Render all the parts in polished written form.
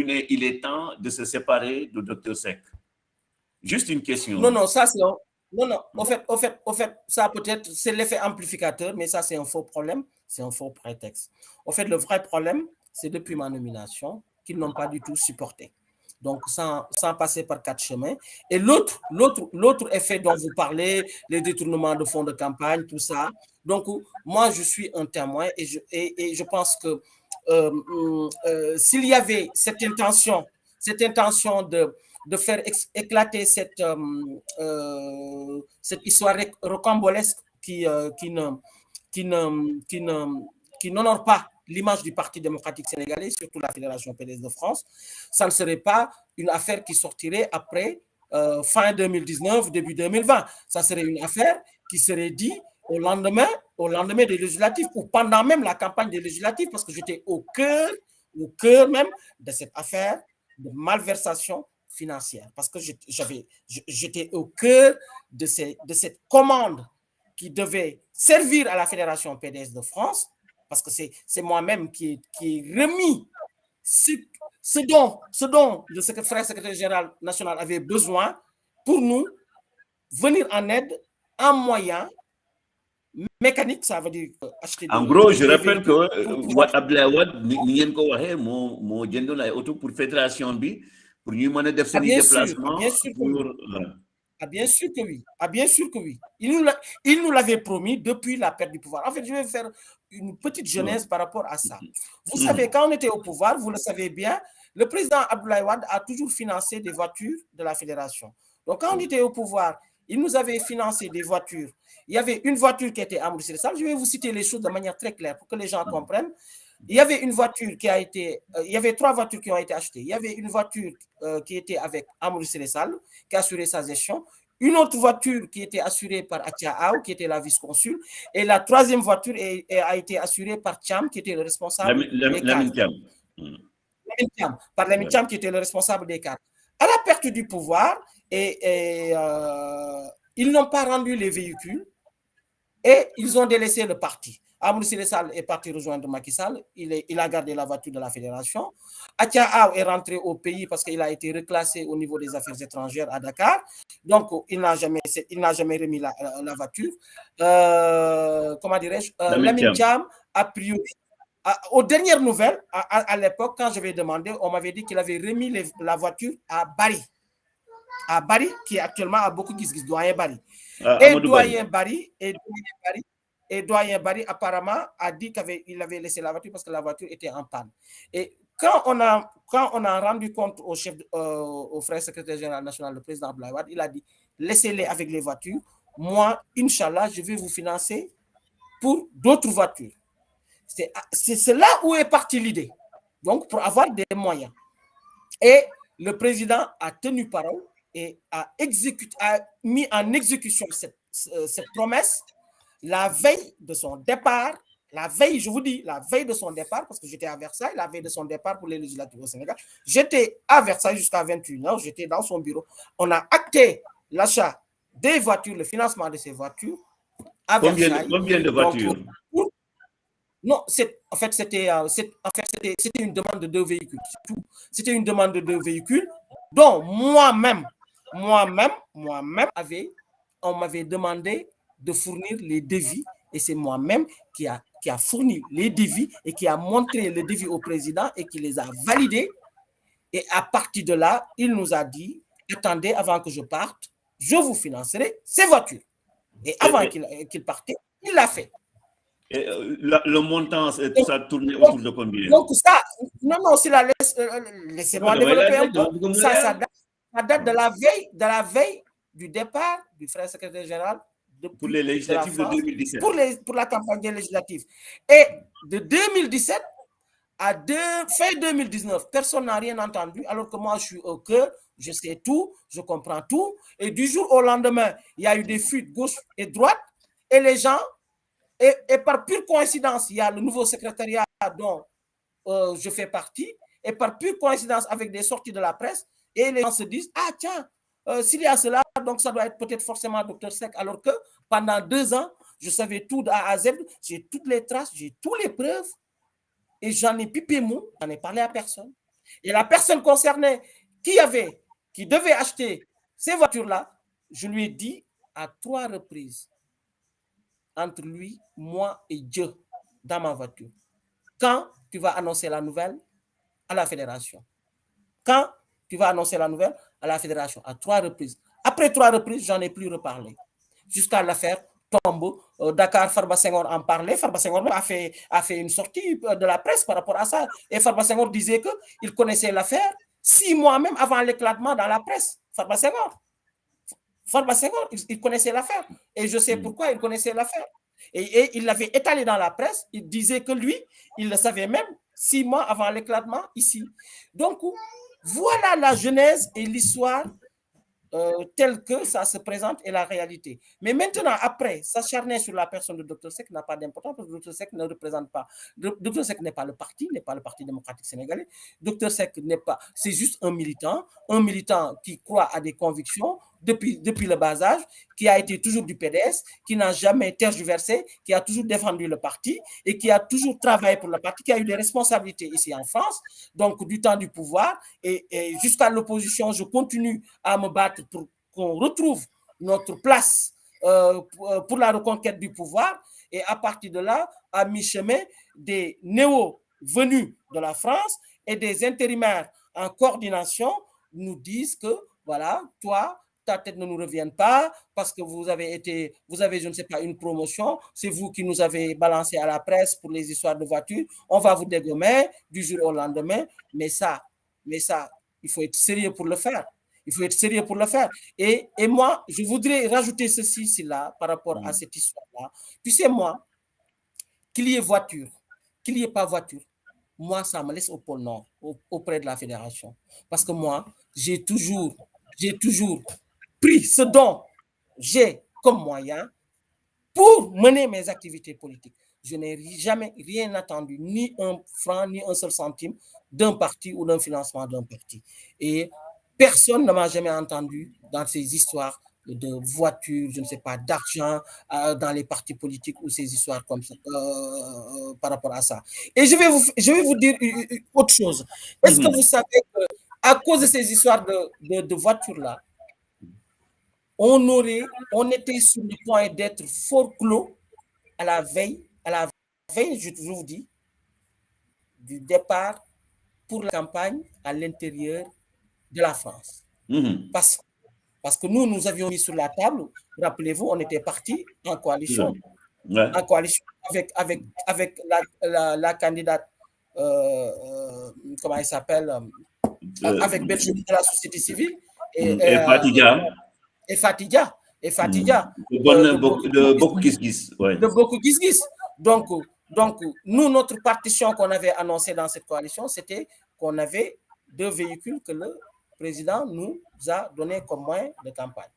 il est temps de se séparer de Dr Seck. Juste une question. Non, ça c'est... Non, au fait, ça peut-être, c'est l'effet amplificateur, mais ça c'est un faux problème, c'est un faux prétexte. Au fait, le vrai problème, c'est depuis ma nomination qu'ils n'ont pas du tout supporté. Donc, sans passer par 4 chemins. Et l'autre effet dont vous parlez, les détournements de fonds de campagne, tout ça. Donc, moi, je suis un témoin et je pense que s'il y avait cette intention de faire éclater cette histoire rocambolesque qui n'honore pas l'image du Parti démocratique sénégalais, surtout la Fédération PDS de France, ça ne serait pas une affaire qui sortirait après fin 2019, début 2020. Ça serait une affaire qui serait dit au lendemain des législatives ou pendant même la campagne des législatives, parce que j'étais au cœur même de cette affaire de malversation financière, parce que j'étais au cœur de cette commande qui devait servir à la Fédération PDS de France, parce que c'est moi-même qui ai remis ce dont le frère secrétaire général national avait besoin pour nous venir en aide en moyen mécanique, ça veut dire acheter en gros, je rappelle que Abdoulaye Wade ni ngeen ko waxee moo jëndoon ay auto pour fédération bi pour ñu mën a def seen déplacement bien sûr que oui. Il nous l'avait promis depuis la perte du pouvoir. En fait, je vais faire une petite genèse par rapport à ça. Vous savez, quand on était au pouvoir, vous le savez bien, le président Abdoulaye Wade a toujours financé des voitures de la fédération. Donc, quand on était au pouvoir, il nous avait financé des voitures. Il y avait une voiture qui était à Maurice Ressal. Je vais vous citer les choses de manière très claire pour que les gens comprennent. Il y avait une voiture il y avait 3 voitures qui ont été achetées. Il y avait une voiture qui était avec Maurice Ressal, qui assurait sa gestion. Une autre voiture qui était assurée par Atia Aou, qui était la vice-consul. Et la 3e voiture a été assurée par Cham, qui était le responsable des cadres. Par Lamine Cham, qui était le responsable des cadres. À la perte du pouvoir, ils n'ont pas rendu les véhicules et ils ont délaissé le parti. Amadou Siré Sall est parti rejoindre Macky Sall. Il a gardé la voiture de la fédération. Atia Aou est rentré au pays parce qu'il a été reclassé au niveau des affaires étrangères à Dakar. Donc, il n'a jamais remis la voiture. Comment dirais-je, Lamine Thiam, a priori, aux dernières nouvelles, à l'époque, quand je vais demander, on m'avait dit qu'il avait remis la voiture à Bari. À Bari, qui est actuellement à beaucoup qui doyen Bari. Et doyen Bari apparemment a dit qu'il avait laissé la voiture parce que la voiture était en panne. Et quand on a rendu compte au frère secrétaire général national, le président Abdoulaye Wade, il a dit laissez-les avec les voitures. Moi, Inch'Allah, je vais vous financer pour d'autres voitures. C'est là où est partie l'idée. Donc, pour avoir des moyens. Et le président a tenu parole et a mis en exécution cette promesse la veille de son départ. La veille, je vous dis, la veille de son départ, parce que j'étais à Versailles, la veille de son départ pour les législatives au Sénégal. J'étais à Versailles jusqu'à 21h, j'étais dans son bureau. On a acté l'achat des voitures, le financement de ces voitures à Versailles. Combien de voitures? Non, en fait, c'était une demande de 2 véhicules. C'était une demande de 2 véhicules dont moi-même, on m'avait demandé de fournir les devis et c'est moi-même qui a fourni les devis et qui a montré le devis au président et qui les a validés. Et à partir de là, il nous a dit, attendez, avant que je parte, je vous financerai ces voitures. Et avant qu'il partait, il l'a fait. Et le montant, ça tournait autour de combien? Donc ça, laissez-moi développer un peu. Ça date de la veille du départ du frère secrétaire général pour les législatives de 2017. Pour la campagne des législatives. Et de 2017 à fin 2019, personne n'a rien entendu, alors que moi, je suis au cœur, je sais tout, je comprends tout. Et du jour au lendemain, il y a eu des fuites gauche et droite, et les gens... Et par pure coïncidence, il y a le nouveau secrétariat dont je fais partie, et par pure coïncidence avec des sorties de la presse, et les gens se disent, ah tiens, s'il y a cela, donc ça doit être peut-être forcément Dr Seck, alors que pendant 2 ans, je savais tout de A à Z, j'ai toutes les traces, j'ai toutes les preuves, et j'en ai pipé mou, j'en ai parlé à personne. Et la personne concernée qui devait acheter ces voitures-là, je lui ai dit à 3 reprises, entre lui, moi et Dieu, dans ma voiture, quand tu vas annoncer la nouvelle à la fédération? Quand tu vas annoncer la nouvelle à la fédération? À 3 reprises. Après 3 reprises, j'en ai plus reparlé. Jusqu'à l'affaire tombe. Dakar, Farba Senghor en parlait. Farba Senghor a fait une sortie de la presse par rapport à ça. Et Farba Senghor disait qu'il connaissait l'affaire 6 mois même avant l'éclatement dans la presse. Farba Senghor, il connaissait l'affaire. Et je sais pourquoi il connaissait l'affaire. Et il l'avait étalé dans la presse. Il disait que lui, il le savait même 6 mois avant l'éclatement ici. Donc, voilà la genèse et l'histoire telle que ça se présente et la réalité. Mais maintenant, après, s'acharner sur la personne de Dr Seck n'a pas d'importance parce que Dr Seck ne représente pas. Dr Seck n'est pas le parti démocratique sénégalais. Dr Seck n'est pas, c'est juste un militant qui croit à des convictions depuis le bas âge, qui a été toujours du PDS, qui n'a jamais tergiversé, qui a toujours défendu le parti et qui a toujours travaillé pour le parti, qui a eu des responsabilités ici en France, donc du temps du pouvoir et jusqu'à l'opposition, je continue à me battre pour qu'on retrouve notre place pour la reconquête du pouvoir. Et à partir de là, à mi-chemin, des néo venus de la France et des intérimaires en coordination nous disent que, voilà, toi, ta tête ne nous revient pas parce que vous avez, je ne sais pas, une promotion, c'est vous qui nous avez balancé à la presse pour les histoires de voitures, on va vous dégommer du jour au lendemain, mais ça, il faut être sérieux pour le faire. Il faut être sérieux pour le faire. Et moi, je voudrais rajouter ceci, là, par rapport à cette histoire-là. Tu sais, moi, qu'il y ait voiture, qu'il n'y ait pas voiture, moi, ça me laisse au pôle Nord, auprès de la fédération. Parce que moi, j'ai toujours pris ce dont j'ai comme moyen pour mener mes activités politiques. Je n'ai jamais rien attendu, ni un franc, ni un seul centime d'un parti ou d'un financement d'un parti. Et personne ne m'a jamais entendu dans ces histoires de voitures, je ne sais pas, d'argent dans les partis politiques ou ces histoires comme ça, par rapport à ça. Et je vais vous dire autre chose. Est-ce que vous savez qu'à cause de ces histoires de voitures-là, on était sur le point d'être fort clos à la veille, je vous dis, du départ pour la campagne à l'intérieur de la France. Parce que nous avions mis sur la table, rappelez-vous, on était partis en coalition, avec la candidate, comment elle s'appelle, avec Belgique de la société civile, et Fatidia. De beaucoup Gis-Gis. De beaucoup Gis-Gis. Donc, nous, notre partition qu'on avait annoncée dans cette coalition, c'était qu'on avait 2 véhicules que le président nous a donné comme moyen de campagne.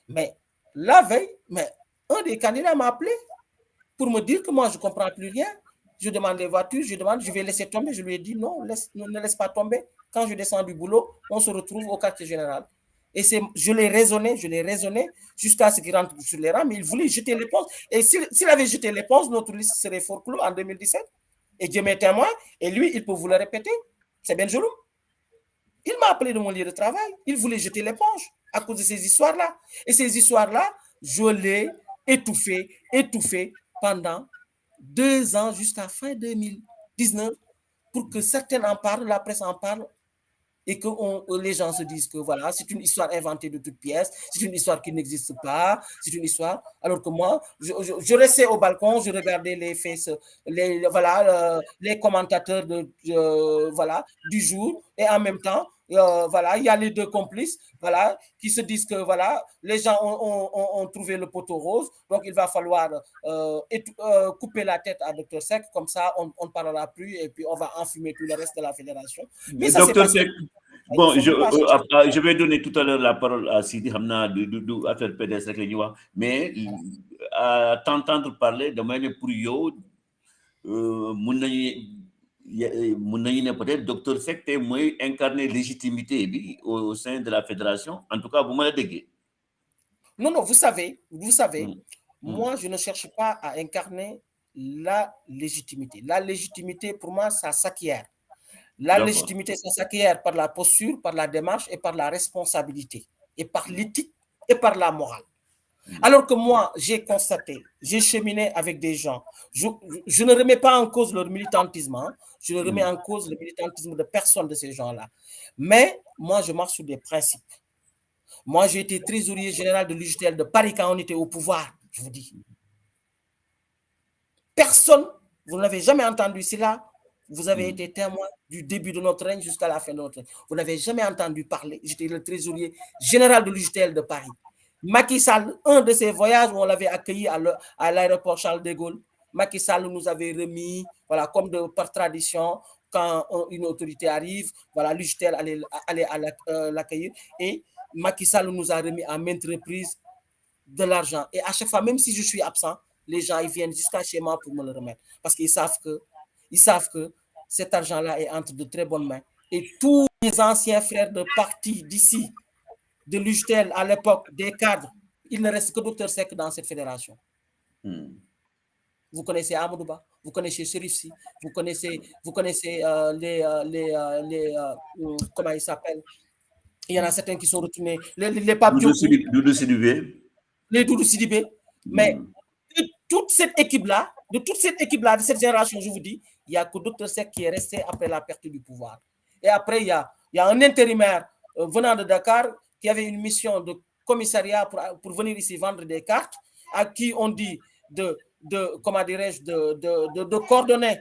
Mais la veille, un des candidats m'a appelé pour me dire que moi, je ne comprends plus rien. Je demande les voitures, je vais laisser tomber. Je lui ai dit non, ne laisse pas tomber. Quand je descends du boulot, on se retrouve au quartier général. Et je l'ai raisonné jusqu'à ce qu'il rentre sur les rangs, mais il voulait jeter l'éponge. Et s'il avait jeté l'éponge, notre liste serait fort clos en 2017. Et Dieu m'est témoin, et lui, il peut vous le répéter. C'est Benjelloun. Il m'a appelé de mon lieu de travail. Il voulait jeter l'éponge à cause de ces histoires-là. Et ces histoires-là, je l'ai étouffé pendant 2 ans jusqu'à fin 2019 pour que certains en parlent, la presse en parle, et que les gens se disent que voilà, c'est une histoire inventée de toutes pièces, c'est une histoire qui n'existe pas, c'est une histoire, alors que moi, je restais au balcon, je regardais les faits, les commentateurs du jour, et en même temps, il y a les 2 complices, qui se disent que les gens ont trouvé le poteau rose, donc il va falloir couper la tête à Dr Seck, comme ça on ne parlera plus et puis on va enfumer tout le reste de la fédération. Mais ça, Dr Seck, bon, je vais donner tout à l'heure la parole à Sidi Hamna de affaire PDS avec les Niwa, mais à t'entendre parler de manière pour yo, peut-être Dr Seck est moins incarné légitimité au sein de la fédération. En tout cas, vous m'avez dit. Non, vous savez, moi, je ne cherche pas à incarner la légitimité. La légitimité, pour moi, ça s'acquiert. La légitimité, ça s'acquiert par la posture, par la démarche et par la responsabilité, et par l'éthique et par la morale. Alors que moi, j'ai constaté, j'ai cheminé avec des gens, je ne remets pas en cause leur militantisme, hein, je ne remets en cause le militantisme de personne de ces gens-là. Mais moi, je marche sur des principes. Moi, j'ai été trésorier général de l'UJTL de Paris quand on était au pouvoir, je vous dis. Personne, vous n'avez jamais entendu cela. Vous avez été témoin du début de notre règne jusqu'à la fin de notre règne. Vous n'avez jamais entendu parler. J'étais le trésorier général de l'UJTL de Paris. Macky Sall, un de ces voyages où on l'avait accueilli à l'aéroport Charles de Gaulle, Macky Sall nous avait remis, voilà, comme par tradition, quand une autorité arrive, voilà, l'UJTL allait l'accueillir. Et Macky Sall nous a remis à maintes reprises de l'argent. Et à chaque fois, même si je suis absent, les gens ils viennent jusqu'à chez moi pour me le remettre. Parce qu'ils savent que cet argent-là est entre de très bonnes mains. Et tous les anciens frères de parti d'ici, de l'UJTL à l'époque, des cadres, il ne reste que Dr Seck dans cette fédération. Vous connaissez Amadouba, vous connaissez Chérif Si, vous connaissez comment ils s'appellent. Il y en a certains qui sont retournés, les Papio, les Doudou Sidibé. Mais de toute cette équipe-là, de cette génération, je vous dis, il n'y a que Dr Seck qui est resté après la perte du pouvoir. Et après, il y a un intérimaire venant de Dakar qui avait une mission de commissariat pour venir ici vendre des cartes, à qui on dit comment dirais-je, de coordonner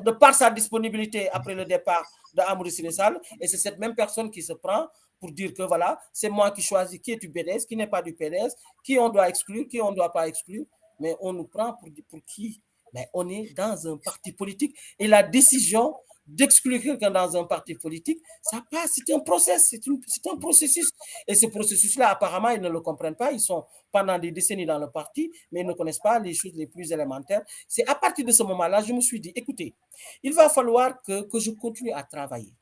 de par sa disponibilité après le départ de Amadou Siré Sall. Et c'est cette même personne qui se prend pour dire que voilà, c'est moi qui choisis qui est du PDS, qui n'est pas du PDS, qui on doit exclure, qui on ne doit pas exclure. Mais on nous prend pour qui? Mais on est dans un parti politique et la décision d'exclure quelqu'un dans un parti politique, ça passe, c'est un processus. Et ce processus-là, apparemment, ils ne le comprennent pas. Ils sont pendant des décennies dans le parti, mais ils ne connaissent pas les choses les plus élémentaires. C'est à partir de ce moment-là, je me suis dit, écoutez, il va falloir que je continue à travailler.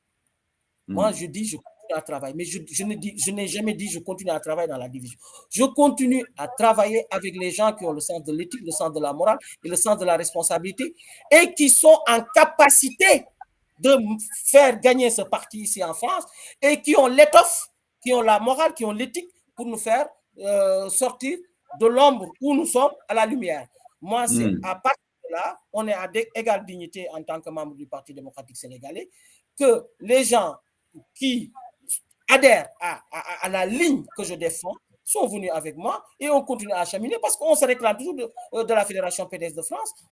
Moi, je dis, je continue à travailler, mais je n'ai jamais dit je continue à travailler dans la division. Je continue à travailler avec les gens qui ont le sens de l'éthique, le sens de la morale et le sens de la responsabilité et qui sont en capacité de faire gagner ce parti ici en France et qui ont l'étoffe, qui ont la morale, qui ont l'éthique pour nous faire sortir de l'ombre où nous sommes à la lumière. Moi, c'est à partir de là, on est à égale dignité en tant que membre du Parti démocratique sénégalais, que les gens qui adhèrent à la ligne que je défends sont venus avec moi et on continue à cheminer parce qu'on se réclame toujours de la Fédération PDS de France.